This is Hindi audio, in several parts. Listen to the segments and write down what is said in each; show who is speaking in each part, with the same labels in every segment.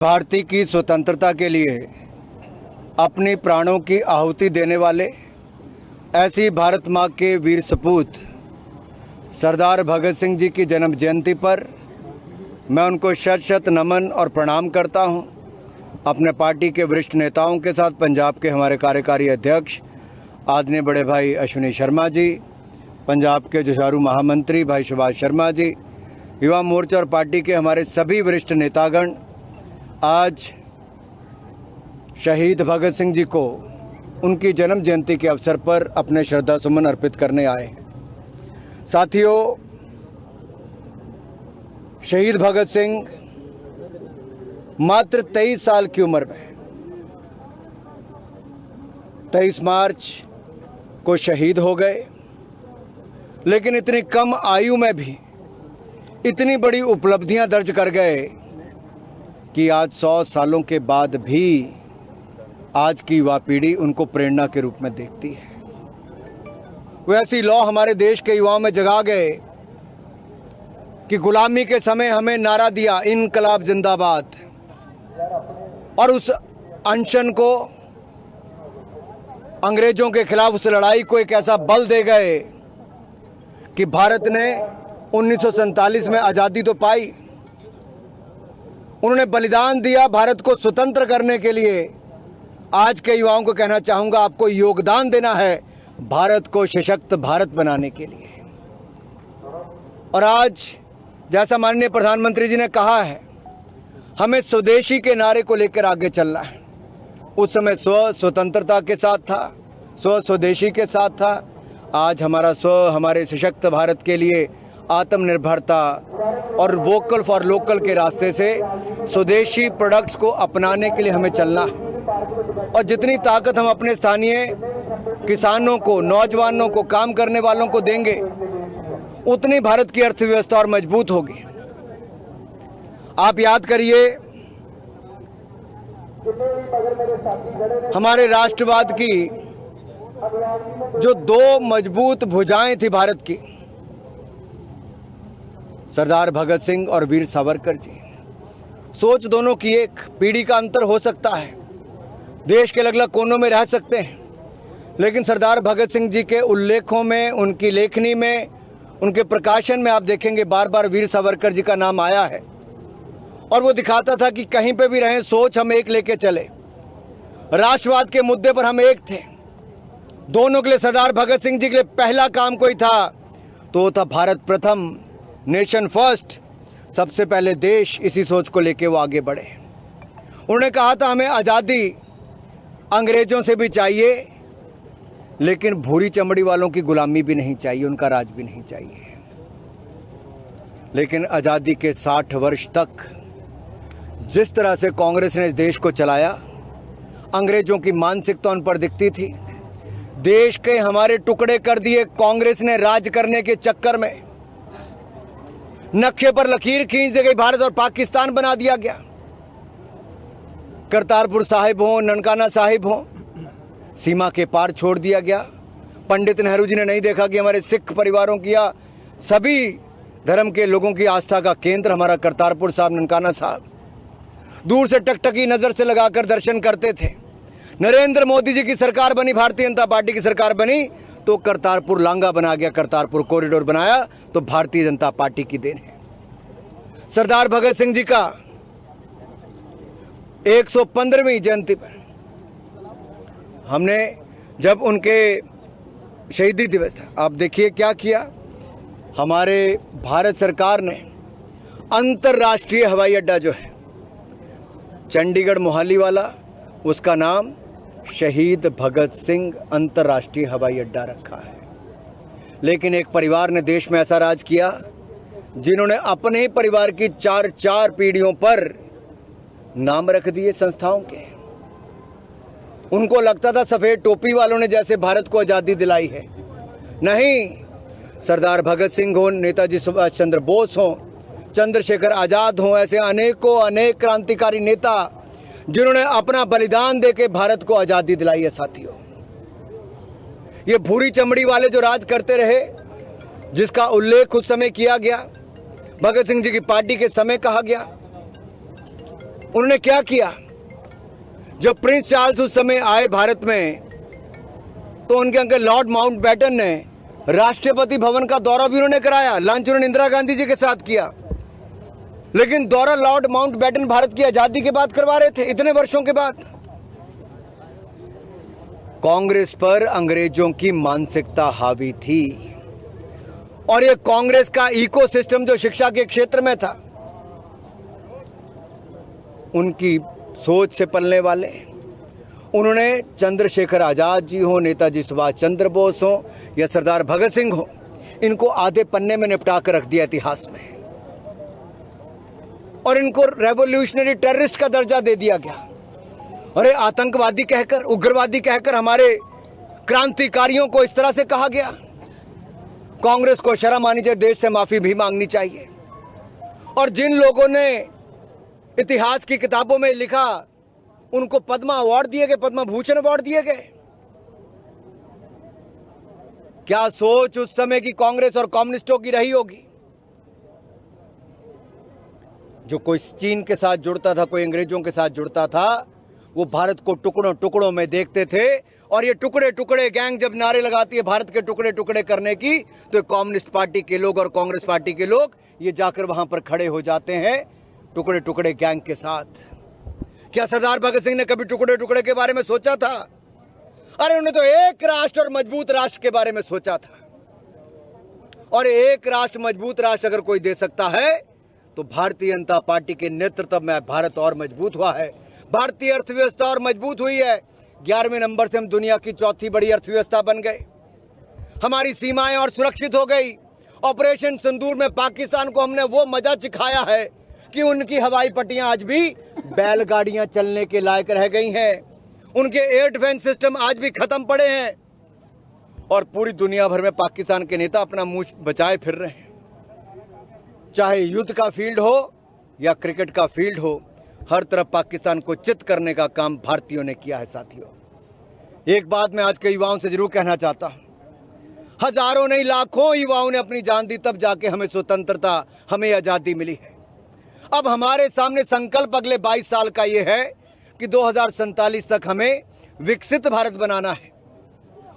Speaker 1: भारतीय की स्वतंत्रता के लिए अपनी प्राणों की आहुति देने वाले ऐसी भारत माँ के वीर सपूत सरदार भगत सिंह जी की जन्म जयंती पर मैं उनको शत शत नमन और प्रणाम करता हूं। अपने पार्टी के वरिष्ठ नेताओं के साथ पंजाब के हमारे कार्यकारी अध्यक्ष आदरणीय बड़े भाई अश्विनी शर्मा जी, पंजाब के जुझारू महामंत्री भाई सुभाष शर्मा जी, युवा मोर्चा और पार्टी के हमारे सभी वरिष्ठ नेतागण आज शहीद भगत सिंह जी को उनकी जन्म जयंती के अवसर पर अपने श्रद्धा सुमन अर्पित करने आए हैं। साथियों, शहीद भगत सिंह मात्र 23 साल की उम्र में 23 मार्च को शहीद हो गए, लेकिन इतनी कम आयु में भी इतनी बड़ी उपलब्धियां दर्ज कर गए कि आज 100 सालों के बाद भी आज की युवा पीढ़ी उनको प्रेरणा के रूप में देखती है। वो ऐसी लौ हमारे देश के युवाओं में जगा गए कि गुलामी के समय हमें नारा दिया इनकलाब जिंदाबाद, और उस अनशन को, अंग्रेजों के खिलाफ उस लड़ाई को एक ऐसा बल दे गए कि भारत ने 1947 में आज़ादी तो पाई, उन्होंने बलिदान दिया भारत को स्वतंत्र करने के लिए। आज के युवाओं को कहना चाहूँगा, आपको योगदान देना है भारत को सशक्त भारत बनाने के लिए। और आज जैसा माननीय प्रधानमंत्री जी ने कहा है, हमें स्वदेशी के नारे को लेकर आगे चलना है। उस समय स्व स्वतंत्रता के साथ था, स्वदेशी के साथ था। आज हमारे सशक्त भारत के लिए आत्मनिर्भरता और वोकल फॉर लोकल के रास्ते से स्वदेशी प्रोडक्ट्स को अपनाने के लिए हमें चलना है। और जितनी ताकत हम अपने स्थानीय किसानों को, नौजवानों को, काम करने वालों को देंगे, उतनी भारत की अर्थव्यवस्था और मजबूत होगी। आप याद करिए, हमारे राष्ट्रवाद की जो दो मजबूत भुजाएं थी भारत की, सरदार भगत सिंह और वीर सावरकर जी। सोच दोनों की एक, पीढ़ी का अंतर हो सकता है, देश के अलग अलग कोनों में रह सकते हैं, लेकिन सरदार भगत सिंह जी के उल्लेखों में, उनकी लेखनी में, उनके प्रकाशन में आप देखेंगे बार बार वीर सावरकर जी का नाम आया है। और वो दिखाता था कि कहीं पे भी रहें, सोच हम एक लेके चले। राष्ट्रवाद के मुद्दे पर हम एक थे। दोनों के लिए, सरदार भगत सिंह जी के लिए पहला काम कोई था तो वो था भारत प्रथम, नेशन फर्स्ट, सबसे पहले देश। इसी सोच को लेके वो आगे बढ़े। उन्होंने कहा था हमें आज़ादी अंग्रेजों से भी चाहिए, लेकिन भूरी चमड़ी वालों की गुलामी भी नहीं चाहिए, उनका राज भी नहीं चाहिए। लेकिन आज़ादी के 60 वर्ष तक जिस तरह से कांग्रेस ने इस देश को चलाया, अंग्रेजों की मानसिकता उन पर दिखती थी। देश के हमारे टुकड़े कर दिए कांग्रेस ने राज करने के चक्कर में। नक्शे पर लकीर खींच दी गई, भारत और पाकिस्तान बना दिया गया। करतारपुर साहिब हो, ननकाना साहिब हो, सीमा के पार छोड़ दिया गया। पंडित नेहरू जी ने नहीं देखा कि हमारे सिख परिवारों की या सभी धर्म के लोगों की आस्था का केंद्र हमारा करतारपुर साहब, ननकाना साहब। दूर से टकटकी नजर से लगाकर दर्शन करते थे। नरेंद्र मोदी जी की सरकार बनी, भारतीय जनता पार्टी की सरकार बनी, तो करतारपुर लांगा बना गया, करतारपुर कॉरिडोर बनाया, तो भारतीय जनता पार्टी की देन है। सरदार भगत सिंह जी का 115वीं जयंती पर हमने, जब उनके शहीदी दिवस था, आप देखिए क्या किया। हमारे भारत सरकार ने अंतर्राष्ट्रीय हवाई अड्डा जो है चंडीगढ़ मोहाली वाला, उसका नाम शहीद भगत सिंह अंतर्राष्ट्रीय हवाई अड्डा रखा है। लेकिन एक परिवार ने देश में ऐसा राज किया जिन्होंने अपने ही परिवार की 4 पीढ़ियों पर नाम रख दिए संस्थाओं के। उनको लगता था सफ़ेद टोपी वालों ने जैसे भारत को आज़ादी दिलाई है। नहीं, सरदार भगत सिंह हो, नेताजी सुभाष चंद्र बोस हो, चंद्रशेखर आज़ाद हो, ऐसे अनेक क्रांतिकारी नेता जिन्होंने अपना बलिदान देके भारत को आज़ादी दिलाई है। साथियों, ये भूरी चमड़ी वाले जो राज करते रहे, जिसका उल्लेख उस समय किया गया, भगत सिंह जी की पार्टी के समय कहा गया, उन्होंने क्या किया? जब प्रिंस चार्ल्स उस समय आए भारत में तो उनके अंकल लॉर्ड माउंटबेटन ने राष्ट्रपति भवन का दौरा भी उन्होंने कराया। लंच उन्होंने इंदिरा गांधी जी के साथ किया, लेकिन दौरा लॉर्ड माउंटबेटन भारत की आजादी के बाद करवा रहे थे, इतने वर्षों के बाद। कांग्रेस पर अंग्रेजों की मानसिकता हावी थी और ये कांग्रेस का इकोसिस्टम जो शिक्षा के क्षेत्र में था, उनकी सोच से पलने वाले उन्होंने चंद्रशेखर आजाद जी हो, नेताजी सुभाष चंद्र बोस हो या सरदार भगत सिंह हो, इनको आधे पन्ने में निपटा कर रख दिया इतिहास में और इनको रेवोल्यूशनरी टेररिस्ट का दर्जा दे दिया गया। अरे आतंकवादी कहकर, उग्रवादी कहकर हमारे क्रांतिकारियों को इस तरह से कहा गया। कांग्रेस को शर्म आनी चाहिए, देश से माफी भी मांगनी चाहिए। और जिन लोगों ने इतिहास की किताबों में लिखा, उनको पद्मा अवार्ड दिए गए, पद्मा भूषण अवार्ड दिए गए। क्या सोच उस समय की कांग्रेस और कम्युनिस्टों की रही होगी? जो कोई चीन के साथ जुड़ता था, कोई अंग्रेजों के साथ जुड़ता था, वो भारत को टुकड़ों टुकड़ों में देखते थे। और ये टुकड़े टुकड़े गैंग जब नारे लगाती है भारत के टुकड़े टुकड़े करने की, तो कम्युनिस्ट पार्टी के लोग और कांग्रेस पार्टी के लोग ये जाकर वहां पर खड़े हो जाते हैं टुकड़े टुकड़े गैंग के साथ। क्या सरदार भगत सिंह ने कभी टुकड़े टुकड़े के बारे में सोचा था? अरे उन्होंने तो एक राष्ट्र और मजबूत राष्ट्र के बारे में सोचा था। और एक राष्ट्र, मजबूत राष्ट्र अगर कोई दे सकता है तो भारतीय जनता पार्टी के नेतृत्व में भारत और मजबूत हुआ है। भारतीय अर्थव्यवस्था और मजबूत हुई है। 11वें नंबर से हम दुनिया की चौथी बड़ी अर्थव्यवस्था बन गए। हमारी सीमाएं और सुरक्षित हो गई। ऑपरेशन सिंदूर में पाकिस्तान को हमने वो मजा सिखाया है कि उनकी हवाई पट्टियां आज भी बैलगाड़ियां चलने के लायक रह गई हैं। उनके एयर डिफेंस सिस्टम आज भी खत्म पड़े हैं और पूरी दुनिया भर में पाकिस्तान के नेता अपना मुंह बचाए फिर रहे हैं। चाहे युद्ध का फील्ड हो या क्रिकेट का फील्ड हो, हर तरफ पाकिस्तान को चित करने का काम भारतीयों ने किया है। साथियों, एक बात मैं आज के युवाओं से जरूर कहना चाहता हूं, हजारों नहीं लाखों युवाओं ने अपनी जान दी, तब जाके हमें स्वतंत्रता, हमें आजादी मिली है। अब हमारे सामने संकल्प अगले 22 साल का ये है कि 2047 तक हमें विकसित भारत बनाना है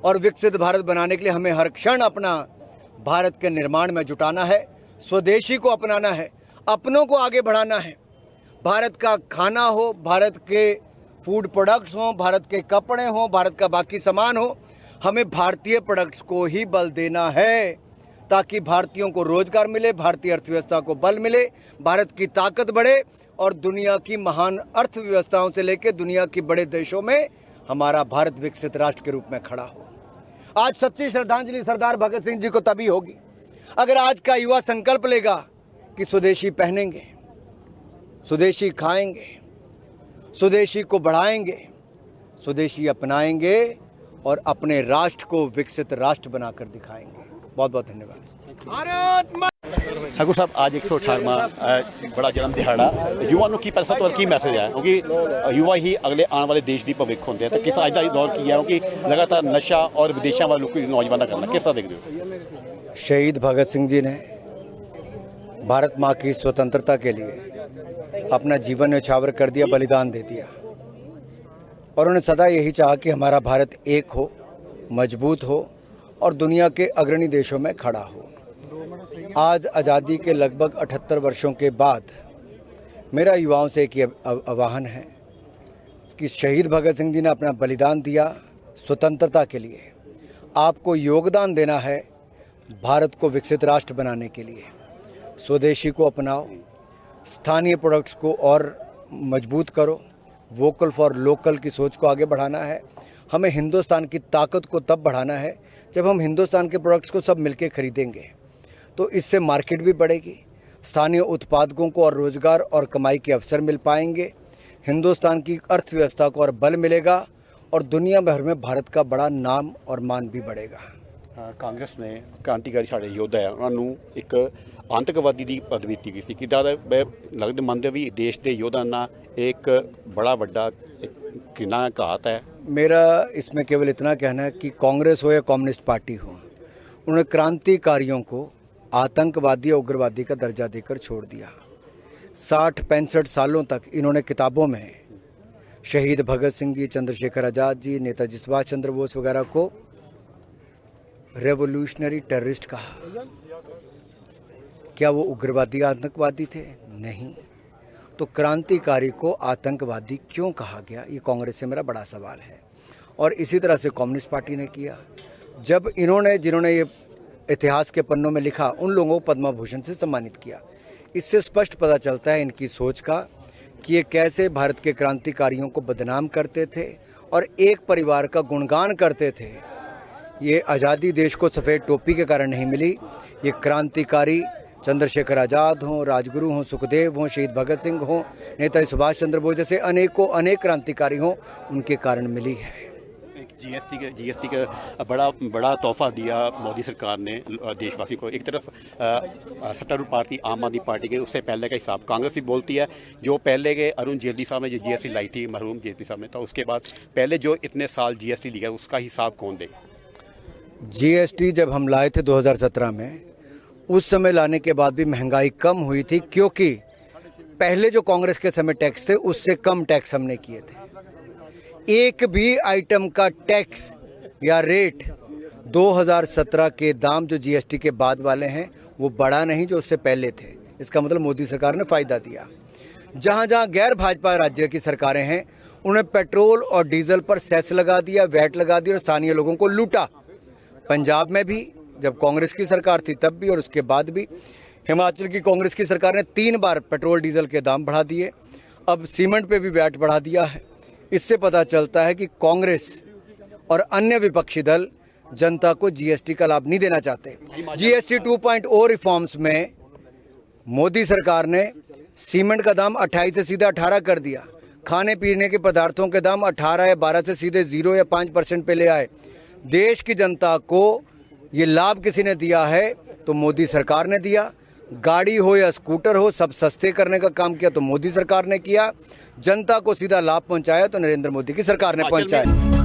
Speaker 1: और विकसित भारत बनाने के लिए हमें हर क्षण अपना भारत के निर्माण में जुटाना है, स्वदेशी को अपनाना है, अपनों को आगे बढ़ाना है। भारत का खाना हो, भारत के फूड प्रोडक्ट्स हो, भारत के कपड़े हो, भारत का बाकी सामान हो, हमें भारतीय प्रोडक्ट्स को ही बल देना है ताकि भारतीयों को रोजगार मिले, भारतीय अर्थव्यवस्था को बल मिले, भारत की ताकत बढ़े और दुनिया की महान अर्थव्यवस्थाओं से लेकर दुनिया की बड़े देशों में हमारा भारत विकसित राष्ट्र के रूप में खड़ा हो। आज सच्ची श्रद्धांजलि सरदार भगत सिंह जी को तभी होगी अगर आज का युवा संकल्प लेगा कि स्वदेशी पहनेंगे, स्वदेशी खाएंगे, स्वदेशी को बढ़ाएंगे, स्वदेशी अपनाएंगे और अपने राष्ट्र को विकसित राष्ट्र बनाकर दिखाएंगे। बहुत बहुत धन्यवाद।
Speaker 2: ठाकुर साहब, आज 118वां बड़ा जन्म दिहाड़ा, युवा ਨੂੰ ਕੀ ਪੈਸਾ ਤੋਂ ਕੀ ਮੈਸੇਜ ਹੈ ਕਿਉਂਕਿ युवा ही अगले आने वाले देश ਦੀ ਭਵਿੱਖ ਹੁੰਦੇ ਆ ਤਾਂ ਕਿਸ ਅੱਜ ਦਾ ਦੌਰ ਕੀ ਹੈ ਕਿ लगातार नशा और विदेशों वालों को नौजवाना करना किस तरह देखते हो?
Speaker 1: शहीद भगत सिंह जी ने भारत माँ की स्वतंत्रता के लिए अपना जीवन न्यौछावर कर दिया, बलिदान दे दिया और उन्होंने सदा यही चाहा कि हमारा भारत एक हो, मजबूत हो और दुनिया के अग्रणी देशों में खड़ा हो। आज आज़ादी के लगभग 78 वर्षों के बाद मेरा युवाओं से एक आह्वान है कि शहीद भगत सिंह जी ने अपना बलिदान दिया स्वतंत्रता के लिए। आपको योगदान देना है भारत को विकसित राष्ट्र बनाने के लिए। स्वदेशी को अपनाओ, स्थानीय प्रोडक्ट्स को और मजबूत करो, वोकल फॉर लोकल की सोच को आगे बढ़ाना है। हमें हिंदुस्तान की ताकत को तब बढ़ाना है जब हम हिंदुस्तान के प्रोडक्ट्स को सब मिलके खरीदेंगे, तो इससे मार्केट भी बढ़ेगी, स्थानीय उत्पादकों को और रोज़गार और कमाई के अवसर मिल पाएंगे, हिंदुस्तान की अर्थव्यवस्था को और बल मिलेगा और दुनिया भर में भारत का बड़ा नाम और मान भी बढ़ेगा।
Speaker 2: कांग्रेस ने क्रांतिकारी साढ़े योद्धा है उन्होंने एक आतंकवादी की पदवी दी गई कि लगते मनते भी देश के योद्धा ना एक बड़ा वड्डा कितना घात है।
Speaker 1: मेरा इसमें केवल इतना कहना है कि कांग्रेस हो या कम्युनिस्ट पार्टी हो, उन्होंने क्रांतिकारियों को आतंकवादी या उग्रवादी का दर्जा देकर छोड़ दिया। 60-65 सालों तक इन्होंने किताबों में शहीद भगत सिंह जी, चंद्रशेखर आज़ाद जी, नेताजी सुभाष चंद्र बोस वगैरह को रेवोल्यूशनरी टेररिस्ट कहा। क्या वो उग्रवादी आतंकवादी थे? नहीं। तो क्रांतिकारी को आतंकवादी क्यों कहा गया, ये कांग्रेस से मेरा बड़ा सवाल है। और इसी तरह से कम्युनिस्ट पार्टी ने किया। जब जिन्होंने ये इतिहास के पन्नों में लिखा, उन लोगों को पद्म भूषण से सम्मानित किया। इससे स्पष्ट पता चलता है इनकी सोच का कि ये कैसे भारत के क्रांतिकारियों को बदनाम करते थे और एक परिवार का गुणगान करते थे। ये आज़ादी देश को सफ़ेद टोपी के कारण नहीं मिली, ये क्रांतिकारी चंद्रशेखर आज़ाद हों, राजगुरु हों, सुखदेव हों, शहीद भगत सिंह हों, नेताजी सुभाष चंद्र बोस जैसे अनेक क्रांतिकारी हों, उनके कारण मिली है।
Speaker 2: जीएसटी का बड़ा तोहफा दिया मोदी सरकार ने देशवासी को। एक तरफ सत्तारूढ़ पार्टी आम आदमी पार्टी के, उससे पहले का हिसाब कांग्रेस ही बोलती है। जो पहले के अरुण जेटली साहब ने जो जीएसटी लाई थी, मरहूम जेटली साहब ने, तो उसके बाद पहले जो इतने साल जीएसटी लिया उसका हिसाब कौन देगा?
Speaker 1: जीएसटी जब हम लाए थे 2017 में, उस समय लाने के बाद भी महंगाई कम हुई थी, क्योंकि पहले जो कांग्रेस के समय टैक्स थे उससे कम टैक्स हमने किए थे। एक भी आइटम का टैक्स या रेट 2017 के दाम जो जीएसटी के बाद वाले हैं वो बढ़ा नहीं जो उससे पहले थे। इसका मतलब मोदी सरकार ने फ़ायदा दिया। जहाँ जहाँ गैर भाजपा राज्य की सरकारें हैं उन्हें पेट्रोल और डीजल पर सेस लगा दिया, वैट लगा दिया और स्थानीय लोगों को लूटा। पंजाब में भी जब कांग्रेस की सरकार थी तब भी और उसके बाद भी हिमाचल की कांग्रेस की सरकार ने 3 बार पेट्रोल डीजल के दाम बढ़ा दिए। अब सीमेंट पे भी वैट बढ़ा दिया है। इससे पता चलता है कि कांग्रेस और अन्य विपक्षी दल जनता को जीएसटी का लाभ नहीं देना चाहते। जीएसटी 2.0 रिफॉर्म्स में मोदी सरकार ने सीमेंट का दाम 28 से सीधे 18 कर दिया। खाने पीने के पदार्थों के दाम 18 या 12 से सीधे 0 या 5% पे ले आए। देश की जनता को ये लाभ किसी ने दिया है तो मोदी सरकार ने दिया। गाड़ी हो या स्कूटर हो, सब सस्ते करने का काम किया तो मोदी सरकार ने किया। जनता को सीधा लाभ पहुंचाया तो नरेंद्र मोदी की सरकार ने पहुंचाया।